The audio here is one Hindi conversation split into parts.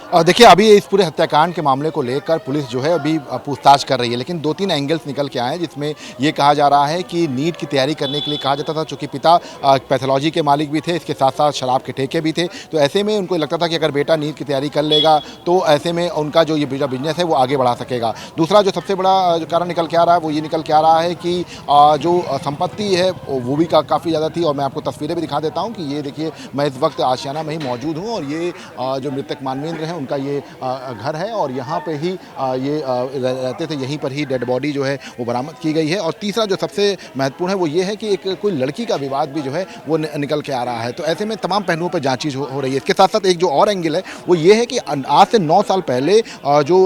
देखिए, अभी इस पूरे हत्याकांड के मामले को लेकर पुलिस जो है अभी पूछताछ कर रही है, लेकिन 2-3 एंगल्स निकल के आए हैं, जिसमें ये कहा जा रहा है कि नीट की तैयारी करने के लिए कहा जाता था, चूँकि पिता पैथोलॉजी के मालिक भी थे, इसके साथ-साथ शराब के ठेके भी थे। तो ऐसे में उनको लगता था कि अगर बेटा नीट की तैयारी कर लेगा, तो ऐसे में उनका जो ये बिज़नेस है, वो आगे बढ़ा सकेगा। दूसरा जो सबसे बड़ा जो कारण निकल के आ रहा है, वो ये निकल के आ रहा है कि जो संपत्ति है, वो भी काफ़ी ज़्यादा थी। और मैं आपको तस्वीरें भी दिखा देता हूँ कि ये देखिए, मैं इस वक्त आशियाना में ही मौजूद हूँ और ये जो मृतक मानवेंद्र हैं, उनका ये घर है और यहाँ पे ही ये रहते थे, यहीं पर ही डेड बॉडी जो है वो बरामद की गई है। और तीसरा जो सबसे महत्वपूर्ण है वो ये है कि एक कोई लड़की का विवाद भी जो है वो निकल के आ रहा है। तो ऐसे में तमाम पहलुओं पर जांच हो रही है। इसके साथ साथ एक जो और एंगल है वो ये है कि आज से 9 साल पहले जो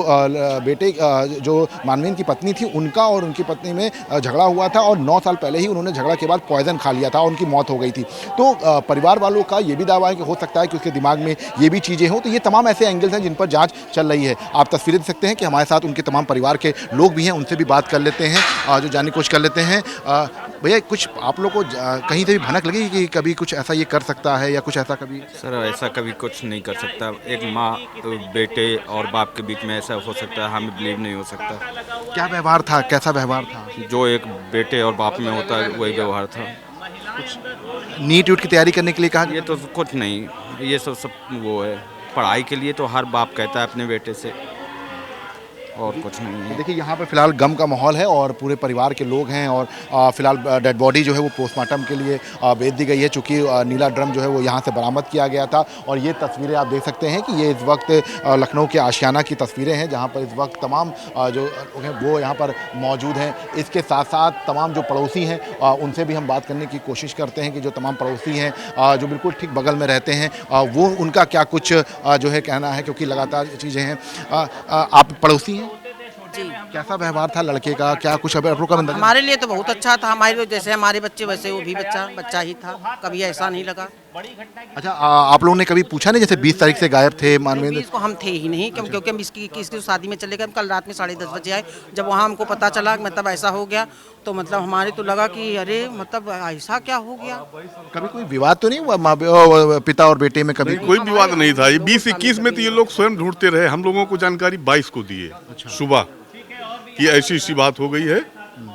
बेटे जो मानवेंद्र की पत्नी थी, उनका और उनकी पत्नी में झगड़ा हुआ था और 9 साल पहले ही उन्होंने झगड़ा के बाद पॉइजन खा लिया था और उनकी मौत हो गई थी। तो परिवार वालों का ये भी दावा है कि हो सकता है कि उसके दिमाग में ये भी चीज़ें हों। तो ये तमाम ऐसे एंगल्स हैं जिन पर जांच चल रही है। आप तस्वीरें देख सकते हैं कि हमारे साथ उनके तमाम परिवार के लोग भी हैं, उनसे भी बात कर लेते हैं, जो जानने की कोशिश कर लेते हैं। भैया, कुछ आप लोग को कहीं से भी भनक लगी कि कभी कुछ ऐसा ये कर सकता है या कुछ ऐसा कभी? सर, ऐसा कभी कुछ नहीं कर सकता। एक माँ बेटे और बाप के बीच में ऐसा हो सकता है, हमें बिलीव नहीं हो सकता। क्या व्यवहार था, कैसा व्यवहार था? जो एक बेटे और बाप में होता है वही व्यवहार था। नीट यूट की तैयारी करने के लिए कहा? ये तो कुछ नहीं, ये सब वो है। पढ़ाई के लिए तो हर बाप कहता है अपने बेटे से, और कुछ नहीं है। देखिए, यहाँ पर फिलहाल गम का माहौल है और पूरे परिवार के लोग हैं और फिलहाल डेड बॉडी जो है वो पोस्टमार्टम के लिए भेज दी गई है, चूँकि नीला ड्रम जो है वो यहाँ से बरामद किया गया था। और ये तस्वीरें आप देख सकते हैं कि ये इस वक्त लखनऊ के आशियाना की तस्वीरें हैं, जहाँ पर इस वक्त तमाम जो लोग हैं वो यहाँ पर मौजूद हैं। इसके साथ साथ तमाम जो पड़ोसी हैं उनसे भी हम बात करने की कोशिश करते हैं कि जो तमाम पड़ोसी हैं जो बिल्कुल ठीक बगल में रहते हैं, वो उनका क्या कुछ जो है कहना है, क्योंकि लगातार चीज़ें हैं। आप पड़ोसी हैं? जी। कैसा व्यवहार था लड़के का, क्या कुछ अभी आप लोग का अंदाजा? हमारे लिए तो बहुत अच्छा था। हमारे जैसे हमारे बच्चे वैसे वो भी बच्चा ही था। कभी ऐसा नहीं लगा। अच्छा, आप लोगों ने कभी पूछा नहीं, जैसे 20 तारीख से गायब थे मानवेंद्र? इसको हम थे ही नहीं, क्योंकि हम किसकी शादी में चले गए। हम कल रात में 10:30 बजे आए। जब वहाँ हमको पता चला मतलब ऐसा हो गया, तो मतलब हमारे तो लगा कि अरे मतलब ऐसा क्या हो गया। कभी कोई विवाद तो नहीं हुआ पिता और बेटे में कभी? कोई विवाद नहीं था। ये 20-21 में तो ये लोग स्वयं ढूंढते रहे। हम लोगों को जानकारी 22 को दिए सुबह कि ऐसी बात हो गई है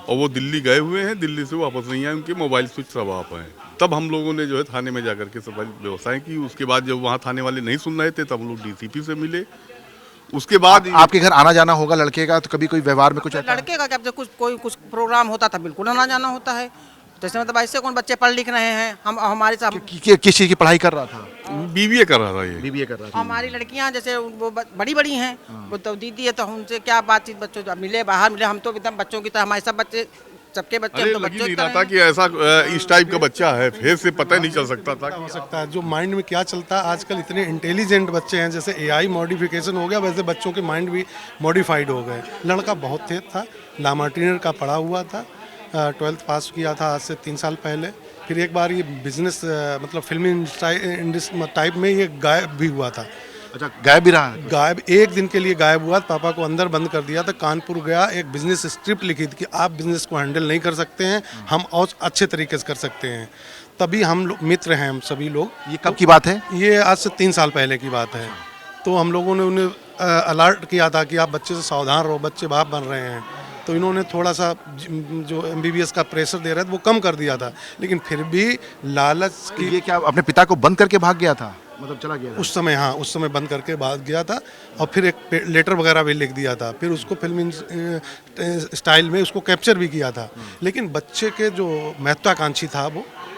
और वो दिल्ली गए हुए हैं। दिल्ली से वापस नहीं आए, उनके मोबाइल स्विच सब ऑफ हैं। तब हम लोगों ने जो है थाने में जाकर के सब व्यवस्थाएं की। उसके बाद जब वहाँ थाने वाले नहीं सुन रहे थे, तब हम लोग डीसीपी से मिले। उसके बाद आपके घर आना जाना होगा लड़के का, तो कभी कोई व्यवहार में कुछ लड़के का जब कुछ प्रोग्राम होता था, बिल्कुल आना जाना होता है। जैसे मतलब ऐसे कौन बच्चे पढ़ लिख रहे हैं, हम हमारे साथ किस चीज़ की पढ़ाई कर रहा था? बीबीए कर रहा था ये। बीबीए कर रहा था। हमारी लड़कियां जैसे वो बड़ी हैं, वो तो दीदी है, तो हमसे क्या बातचीत, बच्चों जब मिले बाहर मिले, हम तो एकदम बच्चों की तरह, हमारे सब बच्चे सबके बच्चे हम तो लगी बच्चों नहीं की रहा तरह था कि ऐसा इस टाइप का बच्चा है। फेस से पता नहीं चल सकता था। हो सकता है जो माइंड में क्या चलता है। आजकल इतने इंटेलिजेंट बच्चे हैं, जैसे एआई मॉडिफिकेशन हो गया, वैसे बच्चों के माइंड भी मॉडिफाइड हो गए। लड़का बहुत तेज था, ला मार्टिनर का पढ़ा हुआ था, 12th पास किया था आज से 3 साल पहले। फिर एक बार ये बिजनेस मतलब फिल्मी टाइप में ये गायब भी हुआ था। अच्छा, गायब भी रहा? गायब एक दिन के लिए गायब हुआ। पापा को अंदर बंद कर दिया था। कानपुर गया, एक बिजनेस स्क्रिप्ट लिखी थी कि आप बिजनेस को हैंडल नहीं कर सकते हैं, हम और अच्छे तरीके से कर सकते हैं। तभी हम लोग मित्र हैं, हम सभी लोग। ये कब की बात है? ये आज से 3 साल पहले की बात है। तो हम लोगों ने उन्हें अलर्ट किया था कि आप बच्चे से सावधान रहो, बच्चे बाप बन रहे हैं। तो इन्होंने थोड़ा सा जो MBBS का प्रेशर दे रहा था वो कम कर दिया था, लेकिन फिर भी लालच की। ये क्या अपने पिता को बंद करके भाग गया था, मतलब चला गया था? उस समय, हाँ, उस समय बंद करके भाग गया था। और फिर एक लेटर वगैरह भी लिख दिया था। फिर उसको फिल्म स्टाइल में उसको कैप्चर भी किया था। लेकिन बच्चे के जो महत्वाकांक्षी था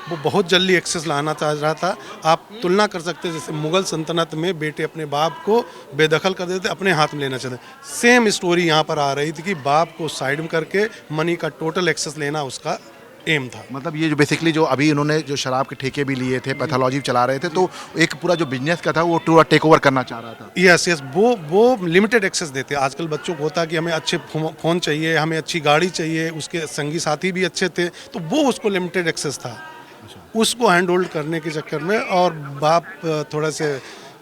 वो बहुत जल्दी एक्सेस लाना चाह रहा था। आप तुलना कर सकते हैं, जैसे मुगल सल्तनत में बेटे अपने बाप को बेदखल कर देते, अपने हाथ में लेना चाहते। सेम स्टोरी यहाँ पर आ रही थी कि बाप को साइड में करके मनी का टोटल एक्सेस लेना उसका एम था। मतलब ये जो बेसिकली जो अभी इन्होंने जो शराब के ठेके भी लिए थे, पैथोलॉजी चला रहे थे, तो एक पूरा जो बिजनेस का था वो पूरा टेक ओवर करना चाह रहा था। यस, वो लिमिटेड एक्सेस देते। आजकल बच्चों को होता है कि हमें अच्छे फ़ोन चाहिए, हमें अच्छी गाड़ी चाहिए, उसके संगी साथी भी अच्छे थे, तो वो उसको लिमिटेड एक्सेस था। उसको हैंड होल्ड करने के चक्कर में, और बाप थोड़ा से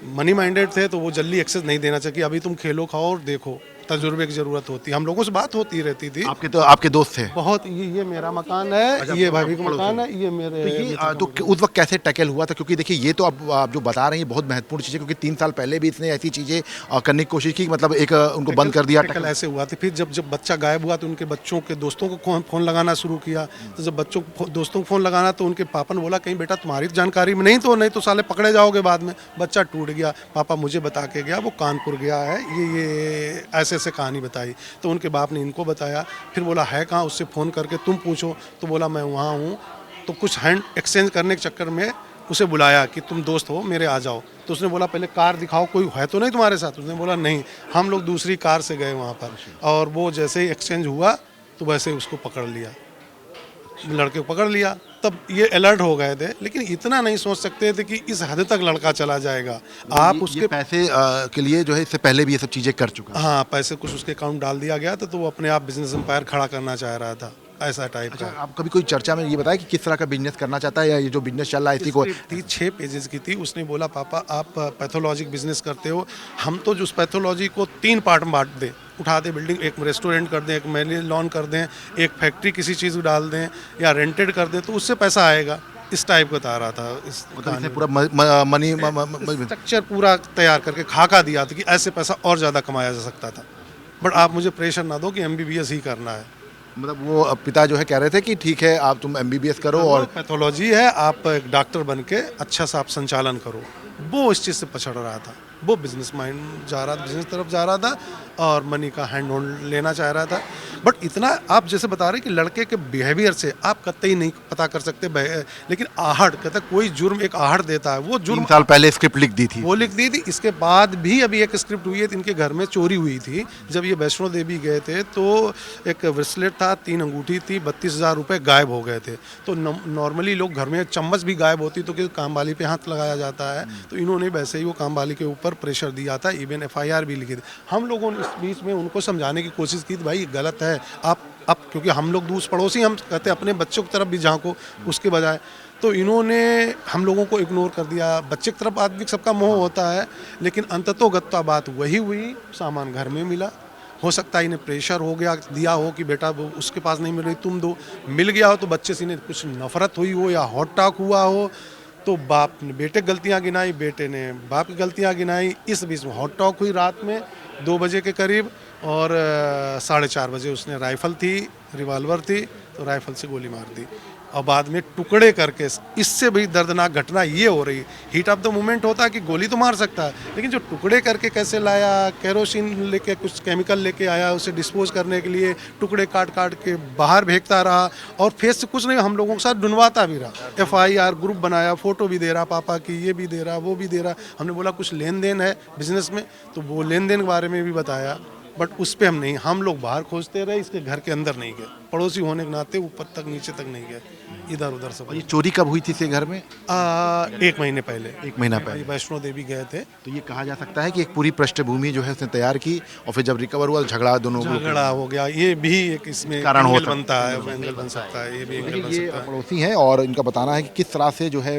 मनी माइंडेड थे, तो वो जल्दी एक्सेस नहीं देना चाहिए कि अभी तुम खेलो खाओ और देखो। तजुर्बे की ज़रूरत होती है। हम लोगों से बात होती रहती थी। आपके दोस्त थे? बहुत। ये मेरा मकान है, ये भाभी का मकान है, ये मेरे तो ये तो उस वक्त कैसे टैकल हुआ था? क्योंकि देखिए ये तो अब आप जो बता रहे हैं बहुत महत्वपूर्ण चीज़ है, क्योंकि 3 साल पहले भी इसने ऐसी चीज़ें करने की कोशिश की, मतलब एक उनको बंद कर दिया। टैकल ऐसे हुआ था। फिर जब बच्चा गायब हुआ तो उनके बच्चों के दोस्तों को फ़ोन लगाना शुरू किया। तो जब बच्चों को दोस्तों को फ़ोन लगाना तो उनके पापा ने बोला कहीं बेटा तुम्हारी जानकारी में नहीं तो साले पकड़े जाओगे बाद में। बच्चा टूट गया। पापा मुझे बता के गया वो कानपुर गया है, ये ऐसे कहानी बताई। तो उनके बाप ने इनको बताया। फिर बोला है कहाँ, उससे फ़ोन करके तुम पूछो। तो बोला मैं वहाँ हूँ। तो कुछ हैंड एक्सचेंज करने के चक्कर में उसे बुलाया कि तुम दोस्त हो मेरे, आ जाओ। तो उसने बोला पहले कार दिखाओ, कोई है तो नहीं तुम्हारे साथ? उसने बोला नहीं, हम लोग दूसरी कार से गए वहाँ पर। और वो जैसे ही एक्सचेंज हुआ तो वैसे ही उसको पकड़ लिया, लड़के को पकड़ लिया। तब ये अलर्ट हो गए थे, लेकिन इतना नहीं सोच सकते थे कि इस हद तक लड़का चला जाएगा। आप उसके पैसे के लिए जो है इससे पहले भी ये सब चीज़ें कर चुका है। हाँ, पैसे कुछ उसके अकाउंट डाल दिया गया था, तो वो अपने आप बिजनेस एम्पायर खड़ा करना चाह रहा था, ऐसा टाइप का। आप कभी कोई चर्चा में ये बताया कि किस तरह का बिजनेस करना चाहता है, या ये जो बिजनेस चल रहा है इसी को? 6 पेजेस की थी। उसने बोला पापा आप पैथोलॉजिक बिजनेस करते हो, हम तो जो उस पैथोलॉजी को 3 पार्ट में बांट दें, उठा दें, बिल्डिंग एक रेस्टोरेंट कर दें, एक मैरिज लॉन कर दें, एक फैक्ट्री किसी चीज़ को डाल दें या रेंटेड कर दें, तो उससे पैसा आएगा। इस टाइप का बता रहा था। इस पूरा मनी स्ट्रक्चर पूरा तैयार करके खाका दिया था कि ऐसे पैसा और ज़्यादा कमाया जा सकता था। बट आप मुझे प्रेशर ना दो कि MBBS ही करना है। मतलब वो पिता जो है कह रहे थे कि ठीक है आप तुम MBBS करो और पैथोलॉजी है, आप एक डॉक्टर बन के अच्छा सा आप संचालन करो। वो इस चीज़ से पछड़ रहा था। वो बिजनेस माइंड जा रहा था, बिजनेस तरफ जा रहा था और मनी का हैंड होल्ड लेना चाह रहा था। बट इतना आप जैसे बता रहे कि लड़के के बिहेवियर से आप कतई नहीं पता कर सकते। लेकिन आहट कहता कोई जुर्म एक आहट देता है, वो जुर्म 3 साल पहले स्क्रिप्ट लिख दी थी। वो लिख दी थी। इसके बाद भी अभी एक स्क्रिप्ट हुई है। इनके घर में चोरी हुई थी। जब ये वैष्णो देवी गए थे तो एक ब्रेसलेट था, 3 अंगूठी थी, 32,000 रुपये गायब हो गए थे। तो नॉर्मली लोग घर में चम्मच भी गायब होती तो कि कामवाली पे हाथ लगाया जाता है। तो इन्होंने वैसे ही वो कामवाली के ऊपर प्रेशर दिया था, इवन FIR भी लिखी थी। हम लोगों ने इस बीच में उनको समझाने की कोशिश की थी भाई गलत है। आप क्योंकि हम लोग दूसरे पड़ोसी, हम कहते अपने बच्चों की तरफ भी झांको उसके बजाय। तो इन्होंने हम लोगों को इग्नोर कर दिया। बच्चे की तरफ आदमी सबका मोह होता है, लेकिन अंततोगत्वा बात वही हुई, सामान घर में मिला। हो सकता है इन्हें प्रेशर हो गया, दिया हो कि बेटा वो उसके पास नहीं मिल रही तुम दो, मिल गया हो तो बच्चे से इन्हें कुछ नफरत हुई हो या हॉट टॉक हुआ हो, तो बाप ने बेटे की गलतियाँ गिनाई, बेटे ने बाप की गलतियाँ गिनाई। इस बीच में हॉट टॉक हुई रात में 2 बजे के करीब, और 4:30 बजे उसने राइफ़ल थी, रिवॉल्वर थी, तो राइफ़ल से गोली मार दी और बाद में टुकड़े करके। इससे भी दर्दनाक घटना ये हो रही, हीट ऑफ द मोमेंट होता है कि गोली तो मार सकता है, लेकिन जो टुकड़े करके कैसे लाया, केरोसिन लेके कुछ केमिकल लेके आया, उसे डिस्पोज करने के लिए टुकड़े काट काट के बाहर फेंकता रहा और फेस से कुछ नहीं, हम लोगों के साथ ढूंढवाता भी रहा। FIR ग्रुप बनाया, फ़ोटो भी दे रहा पापा की, ये भी दे रहा, वो भी दे रहा। हमने बोला कुछ लेन देन है बिजनेस में, तो वो लेन देन के बारे में भी बताया। बट उस पर हम लोग बाहर खोजते रहे, इसके घर के अंदर नहीं गए। पड़ोसी होने के नाते ऊपर तक नीचे तक नहीं गए, इधर उधर सब। ये चोरी कब हुई थी इसके घर में? 1 महीने पहले। 1 महीना पहले वैष्णो देवी गए थे। तो ये कहा जा सकता है कि एक पूरी पृष्ठभूमि जो है उसने तैयार की और फिर जब रिकवर हुआ झगड़ा दोनों झगड़ा हो गया। ये भी एक इसमें कारण हो बनता है, एंगल बन सकता है, ये भी एंगल बन सकता है। पड़ोसी हैं और इनका बताना है कि किस तरह से जो है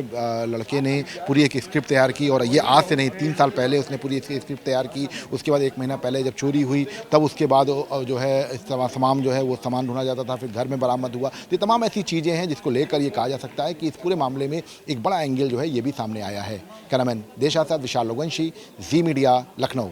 लड़के ने पूरी एक स्क्रिप्ट तैयार की, और ये आज से नहीं 3 साल पहले उसने पूरी इसकी स्क्रिप्ट तैयार की। उसके बाद 1 महीना पहले जब चोरी हुई तब उसके बाद जो है तमाम जो है वो सामान ढूंढा जाता था, फिर घर में बरामद हुआ। तो ये तमाम ऐसी चीज़ें हैं जिसको लेकर ये कहा जा सकता है कि इस पूरे मामले में एक बड़ा एंगल जो है ये भी सामने आया है। कैमरामैन देशा साथ विशाल लोगवंशी, जी मीडिया, लखनऊ।